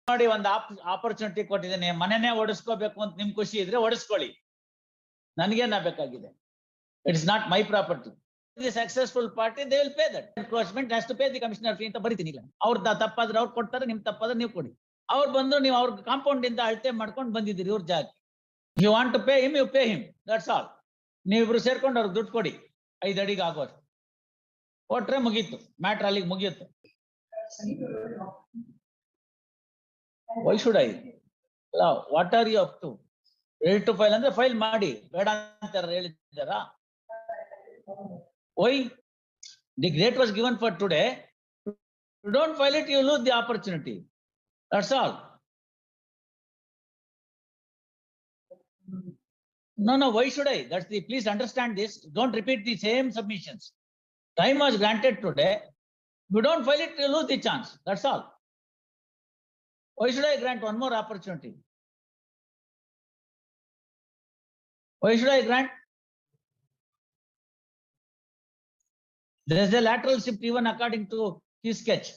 ನೋಡಿ ಒಂದು ಆಪರ್ಚುನಿಟಿ ಕೊಟ್ಟಿದ್ದೇನೆ, ಮನೆನೇ ಓಡಿಸ್ಕೋಬೇಕು ಅಂತ ನಿಮ್ ಖುಷಿ ಇದ್ರೆ ಓಡಿಸ್ಕೊಳ್ಳಿ, ನನ್ಗೇನ ಬೇಕಾಗಿದೆ. It's not my property. The successful party they will pay that. Encroachment has to pay the commissioner fee ಅಂತ ಬರೀತೀನಿ. ಇಲ್ಲ ಅವ್ರ ತಪ್ಪಾದ್ರೆ ಅವ್ರು ಕೊಡ್ತಾರೆ, ನಿಮ್ ತಪ್ಪಾದ್ರೆ ನೀವು ಕೊಡಿ. ಅವ್ರು ಬಂದ್ರು ನೀವು ಅವ್ರ ಕಾಂಪೌಂಡ್ ಇಂದ ಅಳತೆ ಮಾಡ್ಕೊಂಡು ಬಂದಿದ್ದೀರಿ ಇವ್ರ ಜಾಗ. You want to pay him, you pay him, that's all. ನೀವಿಬ್ರು ಸೇರ್ಕೊಂಡು ಅವ್ರಿಗೆ ದುಡ್ಡು ಕೊಡಿ, 5 ಅಡಿಗೆ ಆಗೋಷ್ಟು ಕೊಟ್ರೆ ಮುಗೀತು, ಮ್ಯಾಟ್ರ್ ಅಲ್ಲಿಗೆ ಮುಗಿಯುತ್ತೆ. Why should I? What are you up to? Ready to file ಅಂದ್ರೆ ಫೈಲ್ ಮಾಡಿ, ಬೇಡ ಅಂತ ಹೇಳಿದ್ದಾರ? Why? The date was given for today. You don't file it, you lose the opportunity. That's all. No, why should I? That's the, please understand this. Don't repeat the same submissions. Time was granted today. If you don't file it, you lose the chance. That's all. Why should I grant one more opportunity? Why should I grant? There is a lateral shift even according to his sketch.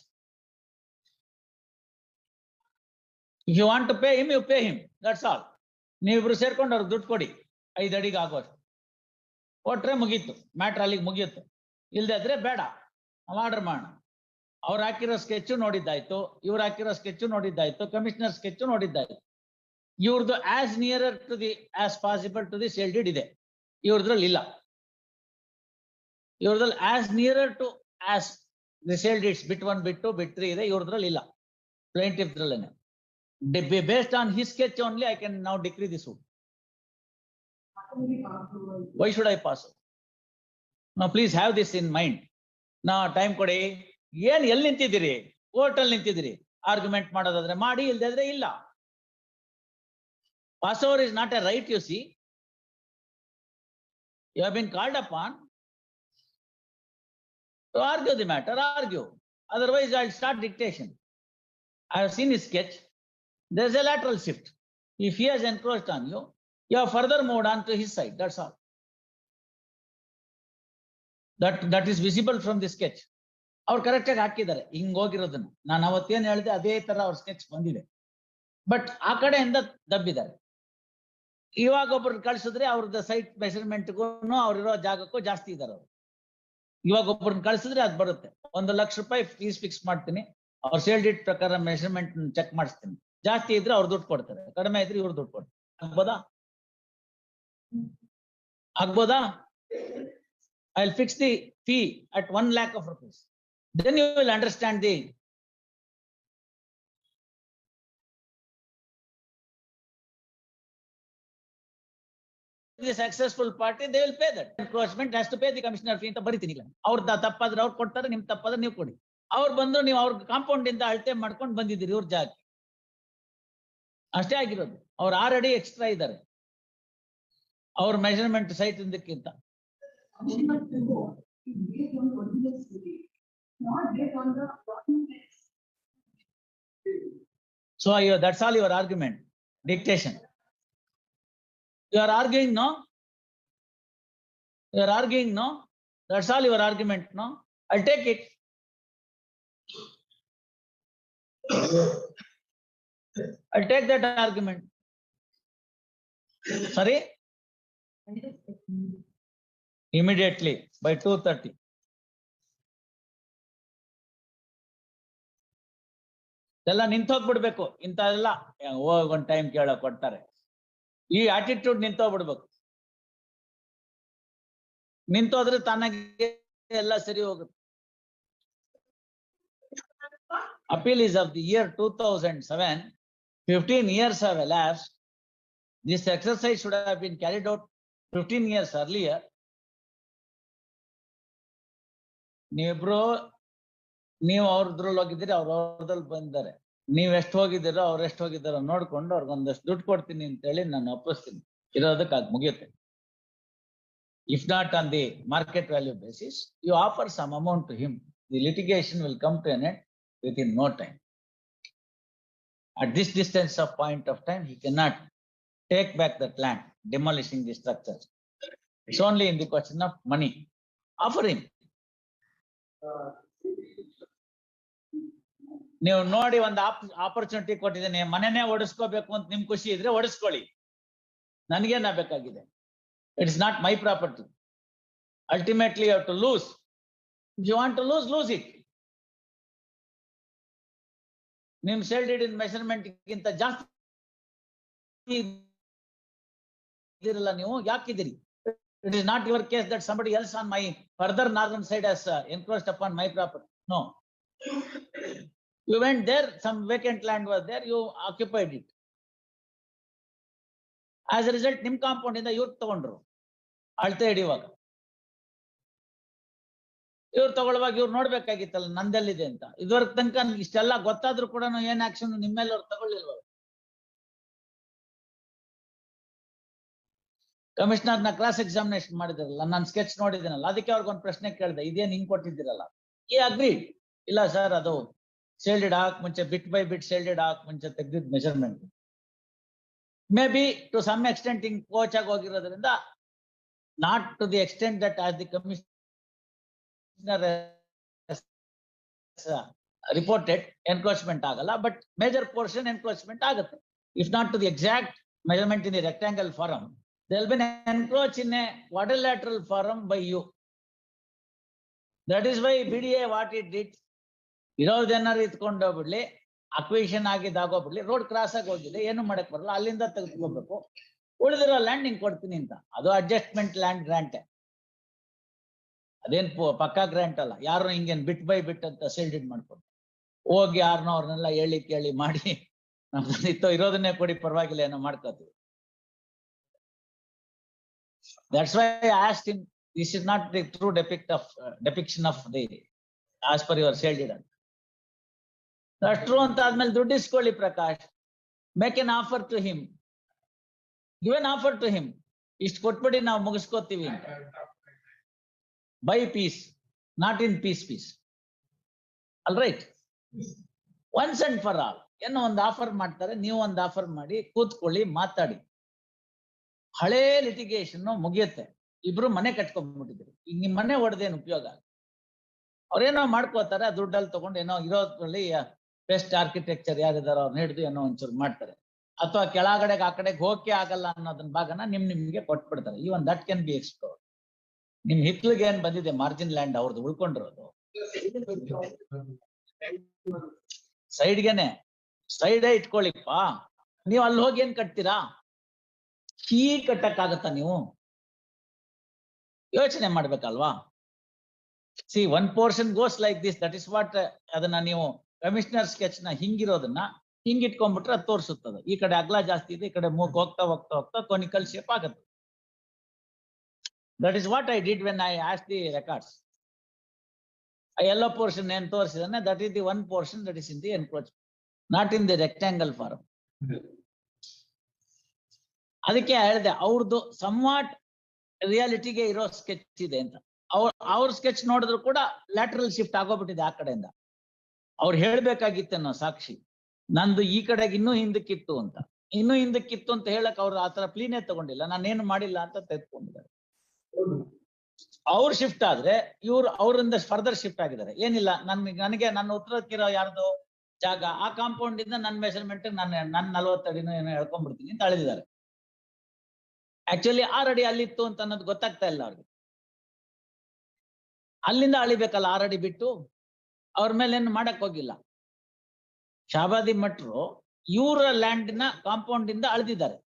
If you want to pay him, you pay him. That's all. ನೀವಿಬ್ರು ಸೇರ್ಕೊಂಡು ಅವ್ರಿಗೆ ದುಡ್ಡು ಕೊಡಿ, 5 ಅಡಿಗೆ ಆಗೋಷ್ಟು ಕೊಟ್ರೆ ಮುಗೀತು, matter ಅಲ್ಲಿಗೆ ಮುಗಿಯುತ್ತೆ. ಇಲ್ದೇ ಇದ್ರೆ ಬೇಡ, ಆರ್ಡರ್ ಮಾಡೋಣ. ಅವ್ರು ಹಾಕಿರೋ ಸ್ಕೆಚ್ ನೋಡಿದ್ದಾಯ್ತು, ಇವ್ರು ಹಾಕಿರೋ ಸ್ಕೆಚ್ ನೋಡಿದ್ದಾಯ್ತು, ಕಮಿಷನರ್ ಸ್ಕೆಚ್ ನೋಡಿದ್ದಾಯ್ತು. ಇವ್ರದ್ದು as nearer to the as possible to the sale deed ಇದೆ, ಇವ್ರದ್ರಲ್ಲಿ ಇಲ್ಲ. ಇವ್ರದ್ರಲ್ಲಿ as nearer to as the sale deeds bit 1, bit 2, bit 3 ಇದೆ, ಇವ್ರದ್ರಲ್ಲಿ ಇಲ್ಲ. ಪ್ಲೇಂಟಿಫ್ ದ್ರಲ್ಲೇನೆ. Based on his sketch only, I can now decree this suit. Why should I pass? Now, please have this in mind. Now, time kodi. Yen ಎಲ್ಲಿ ನಿಂತಿದ್ದೀರಿ? Court ಅಲ್ಲಿ ನಿಂತಿದ್ದೀರಿ. Argument ಮಾಡೋದಾದ್ರೆ ಮಾಡಿ, ಇಲ್ದಾದ್ರೆ ಇಲ್ಲ. Pass over is not a right, you see. You have been called upon to argue the matter, argue. Otherwise, I'll start dictation. I have seen his sketch. There is a lateral shift. If he has encroached on you, you have further moved on to his side. That's all. That is visible from the sketch. ಅವ್ರು correct ಆಗಿ ಹಾಕಿದ್ದಾರೆ ಹಿಂಗ್ ಹೋಗಿರೋದನ್ನ. ನಾನು ಅವತ್ತೇನ್ ಹೇಳಿದೆ ಅದೇ ತರ ಅವ್ರ sketch ಬಂದಿದೆ. ಬಟ್ ಆ ಕಡೆಯಿಂದ ದಬ್ಬಿದ್ದಾರೆ. ಇವಾಗ ಒಬ್ರು ಕಳ್ಸಿದ್ರೆ ಅವ್ರದ್ದು ಸೈಟ್ ಮೆಷರ್ಮೆಂಟ್ಗೂ ಅವ್ರಿರೋ ಜಾಗಕ್ಕೂ ಜಾಸ್ತಿ ಇದಾರೆ ಅವ್ರು. ಇವಾಗ ಒಬ್ರನ್ನ ಕಳ್ಸಿದ್ರೆ ಅದು ಬರುತ್ತೆ. 1 ಲಕ್ಷ ರೂಪಾಯಿ ಫೀಸ್ ಫಿಕ್ಸ್ ಮಾಡ್ತೀನಿ, ಅವ್ರ ಸೇಲ್ ಡೀಡ್ ಪ್ರಕಾರ ಮೆಷರ್ಮೆಂಟ್ ಚೆಕ್ ಮಾಡಿಸ್ತೀನಿ. ಜಾಸ್ತಿ ಇದ್ರೆ ಅವ್ರು ದುಡ್ಡು ಕೊಡ್ತಾರೆ, ಕಡಿಮೆ ಇದ್ರೆ ಇವ್ರು ದುಡ್ಡು ಕೊಡ್ತಾರೆ. ಆಗ್ಬೋದಾ? I will fix the fee at 1 lakh of rupees. Then you will understand the successful party, they will pay that. Encroachment has to pay the commissioner fee ಅಂತ ಬರೀತೀನಿ. ಇಲ್ಲ ಅವ್ರ ತಪ್ಪಾದ್ರೆ ಅವ್ರು ಕೊಡ್ತಾರೆ, ನಿಮ್ ತಪ್ಪಾದ್ರೆ ನೀವು ಕೊಡಿ. ಅವ್ರು ಬಂದ್ರು ನೀವು ಅವ್ರ ಕಾಂಪೌಂಡ್ ಇಂದ ಅಳತೆ ಮಾಡ್ಕೊಂಡು ಬಂದಿದ್ದೀರಿ ಇವ್ರ ಜಾಗ. ಅಷ್ಟೇ ಆಗಿರೋದು. ಅವ್ರು 6 ಅಡಿ ಎಕ್ಸ್ಟ್ರಾ ಇದ್ದಾರೆ ಅವ್ರ ಮೆಷರ್ಮೆಂಟ್ ಸೈಟ್ ಇಂದಕ್ಕಿಂತ. So that's all your argument. Dictation. You are arguing, no? You are arguing, no? That's all your argument, no? I'll take it. I'll take that argument. Sorry? Immediately by 2:30. ಎಲ್ಲ ನಿಂತೋಗ್ಬಿಡ್ಬೇಕು. ಇಂಥದೆಲ್ಲ ಒಂದ್ time ಕೇಳಕ್ ಕೊಡ್ತಾರೆ. ಈ attitude ನಿಂತೋಗ್ಬಿಡ್ಬೇಕು. ನಿಂತೋದ್ರೆ ತನಗೆ ಎಲ್ಲ ಸರಿ ಹೋಗುತ್ತೆ. Appeal is of the year 2007. 15 years have elapsed. This exercise should have been carried out 15 years earlier. ನೀವು ಅವ್ರದ್ರಲ್ಲಿ ಹೋಗಿದ್ದೀರಿ, ಅವ್ರದ್ರಲ್ಲಿ ಬಂದಿದ್ದಾರೆ. ನೀವ್ ಎಷ್ಟು ಹೋಗಿದ್ದೀರೋ ಅವ್ರು ಎಷ್ಟು ಹೋಗಿದ್ದಾರೋ ನೋಡ್ಕೊಂಡು ಅವ್ರಿಗೊಂದಷ್ಟು ದುಡ್ಡು ಕೊಡ್ತೀನಿ ಅಂತ ಹೇಳಿ ನಾನು ಒಪ್ಪಿಸ್ತೀನಿ. ಇರೋದಕ್ಕೆ ಅದು ಮುಗಿಯುತ್ತೆ. If not on the market value basis, you offer some amount to him. The litigation will come to an end within no time. At this distance of point of time, he cannot take back that land, demolishing the structures. It's only in the question of money. Offer him. ನೀವು ನೋಡಿ ಒಂದು opportunity ಕೊಟ್ಟಿದ್ದೇನೆ, ಮನೆನೇ ಒಡಿಸ್ಕೋಬೇಕು ಅಂತ ನಿಮ್ ಖುಷಿ ಇದ್ರೆ ಒಡಿಸ್ಕೊಳ್ಳಿ, ನನ್ಗೇನ ಬೇಕಾಗಿದೆ. It's not my property. Ultimately you have to lose. If you want to lose it. ನಿಮ್ ಸೇಲ್ ಡೀಡ್ ಇನ್ ಮೆಷರ್ಮೆಂಟ್ ಗಿಂತ ಜಾಸ್ತಿ ಇದಿರಲ್ಲ, ನೀವು ಯಾಕಿದ್ದೀರಿ? It is not your case that somebody else on my further northern side has encroached upon my property. No. You went there, some vacant land was there, you occupied it. As a result, nim compound inda iವ್ರು ತಗೊಂಡ್ರು ಅಳತೆ ಹಿಡಿಯುವಾಗ. ಇವ್ರು ತಗೊಳ್ಳುವಾಗ ಇವ್ರು ನೋಡ್ಬೇಕಾಗಿತ್ತಲ್ಲ ನಂದೆಲ್ಲಿದೆ ಅಂತ. ಇದುವರೆಗೆ ತನಕ ಇಷ್ಟೆಲ್ಲ ಗೊತ್ತಾದ್ರೂ ಕೂಡ ಏನ್ ಆಕ್ಷನ್ ನಿಮ್ಮ ಮೇಲೆ ಅವ್ರು ತಗೊಳ್ಳಿಲ್ವ? ಕಮಿಷನರ್ ನ ಕ್ಲಾಸ್ ಎಕ್ಸಾಮಿನೇಷನ್ ಮಾಡಿದಿರಲ್ಲ, ನಾನು ಸ್ಕೆಚ್ ನೋಡಿದ್ದೀನಲ್ಲ, ಅದಕ್ಕೆ ಅವ್ರಿಗೊಂದು ಪ್ರಶ್ನೆ ಕೇಳಿದೆ, ಇದೇನ್ ಹಿಂಗ್ ಕೊಟ್ಟಿದ್ದೀರಲ್ಲ? ಈ ಅಗ್ರಿ ಇಲ್ಲ ಸರ್, ಅದು ಸೇಲ್ಡೆಡ್ ಹಾಕ್ ಮುಂಚೆ ಬಿಟ್ ಬೈ ಬಿಟ್ ಸೇಲ್ಡೆಡ್ ಹಾಕ್ ಮುಂಚೆ ತೆಗ್ದಿದ್ measurement. May be to some extent ಹಿಂಗ್ ಕೋಚ್ ಆಗಿ ಹೋಗಿರೋದ್ರಿಂದ, not to the extent that as the commissioner reported encroachment ಆಗಲ್ಲ, ಬಟ್ ಮೇಜರ್ ಪೋರ್ಷನ್ ಎನ್ಕ್ರೋಚ್ಮೆಂಟ್ ಆಗುತ್ತೆ. If not to the exact measurement in the rectangle form, there will be an encroach in a quadrilateral forum by you. That is why BDA what it did, ಇರೋದೇನಾರು ಇತ್ಕೊಂಡು ಹೋಗ್ಬಿಡ್ಲಿ, acquisition ಆಗಿದ್ದಾಗೋಗ್ಬಿಡ್ಲಿ, road cross ಆಗಿ ಹೋಗಿದೆ, ಏನು ಮಾಡಕ್ ಬರಲ್ಲ, ಅಲ್ಲಿಂದ ತೆಗೆದುಕೋಬೇಕು, ಉಳಿದಿರೋ ಲ್ಯಾಂಡ್ ನಿಂಗೆ ಕೊಡ್ತೀನಿ ಅಂತ. ಅದು ಅಡ್ಜಸ್ಟ್ಮೆಂಟ್ ಲ್ಯಾಂಡ್ ಗ್ರಾಂಟ್, ಅದೇನ್ ಪಕ್ಕಾ ಗ್ರಾಂಟ್ ಅಲ್ಲ. ಯಾರು ಹಿಂಗೇನ್ ಬಿಟ್ ಬೈ ಬಿಟ್ ಅಂತ ಸೇಲ್ಡಿಡ್ ಮಾಡ್ಕೊಂಡು ಹೋಗಿ ಯಾರನ್ನೋ ಅವ್ರನ್ನೆಲ್ಲ ಹೇಳಿ ಕೇಳಿ ಮಾಡಿ ನಮ್ದು ಇರೋದನ್ನೇ ಕೊಡಿ ಪರವಾಗಿಲ್ಲ ಏನೋ ಮಾಡ್ಕೋತೀವಿ. That's why I asked him, this is not the true depiction of the as per your sale deed. That's true ಅಂತ ಆದ್ಮೇಲೆ ದುಡ್ಡು ಇಸ್ಕೊಳ್ಳಿ Prakash, make an offer to him, give an offer to him, ಇಷ್ಟು ಕೊಟ್ಬಿಡಿ ನಾವು ಮುಗಿಸ್ಕೋತೀವಿ ಅಂತ. By piece, not in piece. All right, once and for all ಏನೋ ಒಂದು offer ಮಾಡ್ತಾರೆ, ನೀವು ಒಂದು ಆಫರ್ ಮಾಡಿ ಕೂತ್ಕೊಳ್ಳಿ, ಮಾತಾಡಿ. ಹಳೇ ಲಿಟಿಗೇಷನ್ ಮುಗಿಯುತ್ತೆ. ಇಬ್ರು ಮನೆ ಕಟ್ಕೊಂಡ್ಬಿಟ್ಟಿದ್ರು, ಈಗ ನಿಮ್ ಮನೆ ಹೊಡೆದೇನು ಉಪಯೋಗ? ಅವ್ರೇನೋ ಮಾಡ್ಕೋತಾರೆ, ದುಡ್ಡಲ್ಲಿ ತಗೊಂಡು ಏನೋ ಇರೋದ್ರಲ್ಲಿ ಬೆಸ್ಟ್ ಆರ್ಕಿಟೆಕ್ಚರ್ ಯಾರಿದಾರೋ ಅವ್ರನ್ನ ಹಿಡಿದು ಏನೋ ಒಂಚೂರು ಮಾಡ್ತಾರೆ, ಅಥವಾ ಕೆಳಗಡೆಗೆ ಆ ಕಡೆಗೆ ಹೋಗಕ್ಕೆ ಆಗಲ್ಲ ಅನ್ನೋದನ್ನ ಭಾಗನ ನಿಮ್ಗೆ ಕೊಟ್ಬಿಡ್ತಾರೆ. Even that can be explore. ನಿಮ್ ಹಿತ್ಲಿಗೆ ಏನ್ ಬಂದಿದೆ ಮಾರ್ಜಿನ್ ಲ್ಯಾಂಡ್ ಅವ್ರದ್ದು ಉಳ್ಕೊಂಡಿರೋದು, ಸೈಡ್ಗೆನೆ ಸೈಡೇ ಇಟ್ಕೊಳ್ಳಿಪ್ಪ. ನೀವು ಅಲ್ಲಿ ಹೋಗಿ ಏನ್ ಕಟ್ತೀರಾ? ಕೀ ಕಟ್ಟಕ್ಕಾಗತ್ತಾ? ನೀವು ಯೋಚನೆ ಮಾಡ್ಬೇಕಲ್ವಾ? See one portion goes like this, that is what. ಅದನ್ನ ನೀವು ಕಮಿಷನರ್ ಸ್ಕೆಚ್ ನ ಹಿಂಗಿರೋದನ್ನ ಹಿಂಗ್ ಇಟ್ಕೊಂಡ್ಬಿಟ್ರೆ ಅದು ತೋರಿಸುತ್ತದೆ. ಈ ಕಡೆ ಅಗಲ ಜಾಸ್ತಿ ಇದೆ, ಈ ಕಡೆ ಮೂಗ್ ಹೋಗ್ತಾ ಹೋಗ್ತಾ ಹೋಗ್ತಾ ಕೊನಿಕಲ್ ಶೇಪ್ ಆಗುತ್ತೆ. That is what I did when I ask the records. ಎಲ್ಲೋ ಪೋರ್ಷನ್ ಏನ್ ತೋರಿಸಿದಾನೆ, that is the one portion that is in the encroach, not in the rectangle form. ಅದಕ್ಕೆ ಹೇಳಿದೆ ಅವ್ರದ್ದು ಸಮ್ವಾಟ್ ರಿಯಾಲಿಟಿಗೆ ಇರೋ ಸ್ಕೆಚ್ ಇದೆ ಅಂತ. ಅವ್ರ ಸ್ಕೆಚ್ ನೋಡಿದ್ರು ಕೂಡ ಲ್ಯಾಟ್ರಲ್ ಶಿಫ್ಟ್ ಆಗೋಗ್ಬಿಟ್ಟಿದೆ ಆ ಕಡೆಯಿಂದ. ಅವ್ರು ಹೇಳ್ಬೇಕಾಗಿತ್ತೇನೋ ಸಾಕ್ಷಿ, ನಂದು ಈ ಕಡೆಗೆ ಇನ್ನೂ ಹಿಂದಕ್ಕಿತ್ತು ಅಂತ. ಇನ್ನೂ ಹಿಂದಕ್ಕಿತ್ತು ಅಂತ ಹೇಳಕ್ ಅವ್ರು ಆತರ ಪ್ಲೀನೇ ತಗೊಂಡಿಲ್ಲ, ನಾನೇನು ಮಾಡಿಲ್ಲ ಅಂತ ತೆಗೆದುಕೊಂಡಿದ್ದಾರೆ. ಅವ್ರು ಶಿಫ್ಟ್ ಆದ್ರೆ ಇವ್ರು ಅವರಿಂದ ಫರ್ದರ್ ಶಿಫ್ಟ್ ಆಗಿದ್ದಾರೆ. ಏನಿಲ್ಲ, ನನಗೆ ನನ್ನ ಉತ್ತರಕ್ಕಿರೋ ಯಾರ್ದು ಜಾಗ, ಆ ಕಾಂಪೌಂಡ್ ಇಂದ ನನ್ನ ಮೆಷರ್ಮೆಂಟ್ ನನ್ನ 40 ಅಡಿನೋ ಏನೋ ಹೇಳ್ಕೊಂಡ್ಬಿಡ್ತೀನಿ ಅಂತ ಅಳಿದಿದ್ದಾರೆ. ಆಕ್ಚುಲಿ 6 ಅಡಿ ಅಲ್ಲಿತ್ತು ಅಂತ ಅನ್ನೋದು ಗೊತ್ತಾಗ್ತಾ ಇಲ್ಲ ಅವ್ರಿಗೆ. ಅಲ್ಲಿಂದ ಅಳಿಬೇಕಲ್ಲ 6 ಅಡಿ ಬಿಟ್ಟು, ಅವ್ರ ಮೇಲೆ ಏನು ಮಾಡಕ್ ಹೋಗಿಲ್ಲ. ಶಾಬಾದಿ ಮಟ್ರು ಇವರ ಲ್ಯಾಂಡ್ ನ ಕಾಂಪೌಂಡ್ ಇಂದ ಅಳಿದಿದ್ದಾರೆ,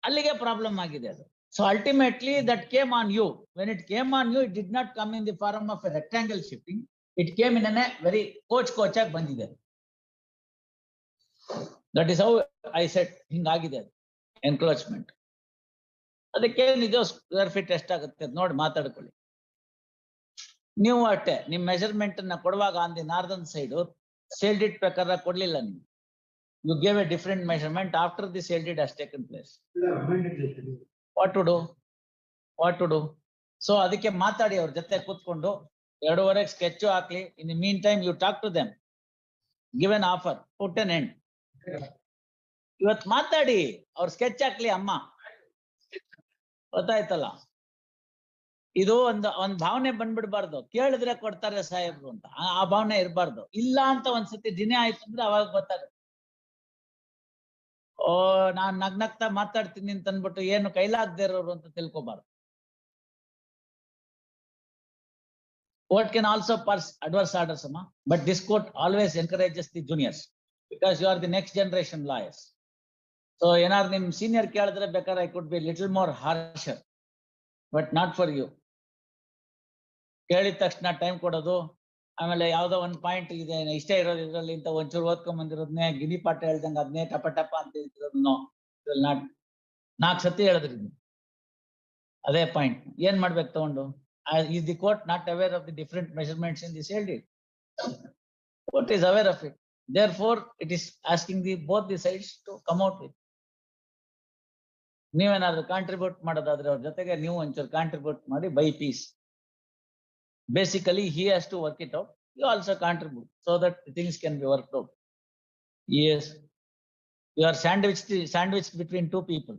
ಅಲ್ಲಿಗೆ ಪ್ರಾಬ್ಲಮ್ ಆಗಿದೆ ಅದು. So ultimately that came on you. When it came on you, it did not come in the form of a rectangle shifting, it came in a very ಕೋಚ್ ಆಗಿ ಬಂದಿದೆ. That is how I set ಹಿಂಗಾಗಿದೆ ಅದು encroachment. ಅದಕ್ಕೆ ನಿಜ square feet ಎಷ್ಟಾಗುತ್ತೆ ನೋಡಿ ಮಾತಾಡ್ಕೊಳ್ಳಿ. ನೀವು ಅಷ್ಟೇ ನಿಮ್ ಮೆಜರ್ಮೆಂಟ್ ಅನ್ನ ಕೊಡುವಾಗ on the northern side sale deed ಪ್ರಕಾರ ಕೊಡ್ಲಿಲ್ಲ ನೀವು. You gave a different measurement after the sale deed has taken place. What to do? So ಅದಕ್ಕೆ ಮಾತಾಡಿ, ಅವ್ರ ಜೊತೆ ಕೂತ್ಕೊಂಡು 2:30 ಸ್ಕೆಚ್ ಹಾಕ್ಲಿ. In the mean time you talk to them, give an offer, put an end. ಇವತ್ತು ಮಾತಾಡಿ, ಅವ್ರ sketch ಹಾಕ್ಲಿ ಅಮ್ಮ, ಗೊತ್ತಾಯ್ತಲ್ಲ? ಇದು ಒಂದ್ ಭಾವನೆ ಬಂದ್ಬಿಡ್ಬಾರ್ದು, ಕೇಳಿದ್ರೆ ಕೊಡ್ತಾರೆ ಸಾಹೇಬ್ರು ಅಂತ, ಆ ಭಾವನೆ ಇರಬಾರ್ದು. ಇಲ್ಲ ಅಂತ ಒಂದ್ಸತಿ ದಿನೇ ಆಯ್ತು ಅಂದ್ರೆ ಅವಾಗ ಗೊತ್ತಾಗುತ್ತೆ. ಓ ನಾನ್ ನಗ್ನಗ್ತಾ ಮಾತಾಡ್ತೀನಿ ಅಂತ ಅನ್ಬಿಟ್ಟು ಏನು ಕೈಲಾಗದೇ ಇರೋರು ಅಂತ ತಿಳ್ಕೊಬಾರ್ದು. Court can also pass adverse orders, but this court always encourages the juniors because you are the next generation lawyers. So ಏನಾದ್ರು ನಿಮ್ senior ಕೇಳಿದ್ರೆ ಬೇಕಾದ್ರೆ I could be little more harsher, but not for you. ಕೇಳಿದ ತಕ್ಷಣ time ಕೊಡೋದು, ಆಮೇಲೆ ಯಾವ್ದೋ ಒಂದ್ ಪಾಯಿಂಟ್ ಇದೆ ಇಷ್ಟೇ ಇರೋದು ಇದ್ರಲ್ಲಿ ಇಂತ ಒಂಚೂರು ಓದ್ಕೊಂಡ್ ಬಂದಿರೋದ್ನೇ ಗಿನಿ ಪಾಠ ಹೇಳ್ದಂಗ ಅದನ್ನೇ ಟಪ ಟಪ ಅಂತ ಹೇಳ್ತಿರೋದು ನಾಟ್ 4 ಸತಿ ಹೇಳಿದ್ರಿ ನೀವು. ಅದೇ ಪಾಯಿಂಟ್ ಏನ್ ಮಾಡ್ಬೇಕು ತಗೊಂಡು? Is the court not aware of the different measurements in the SLD? Court is aware of it. Therefore, it is asking both the sides to come out with. ನೀವೇನಾದ್ರೂ ಕಾಂಟ್ರಿಬ್ಯೂಟ್ ಮಾಡೋದಾದ್ರೆ ಅವ್ರ ಜೊತೆಗೆ ನೀವು ಒಂಚೂರು ಕಾಂಟ್ರಿಬ್ಯೂಟ್ ಮಾಡಿ ಬೈ ಪೀಸ್. Basically, he has to work it out. You also contribute so that things can be worked out. Yes, you are sandwiched between two people.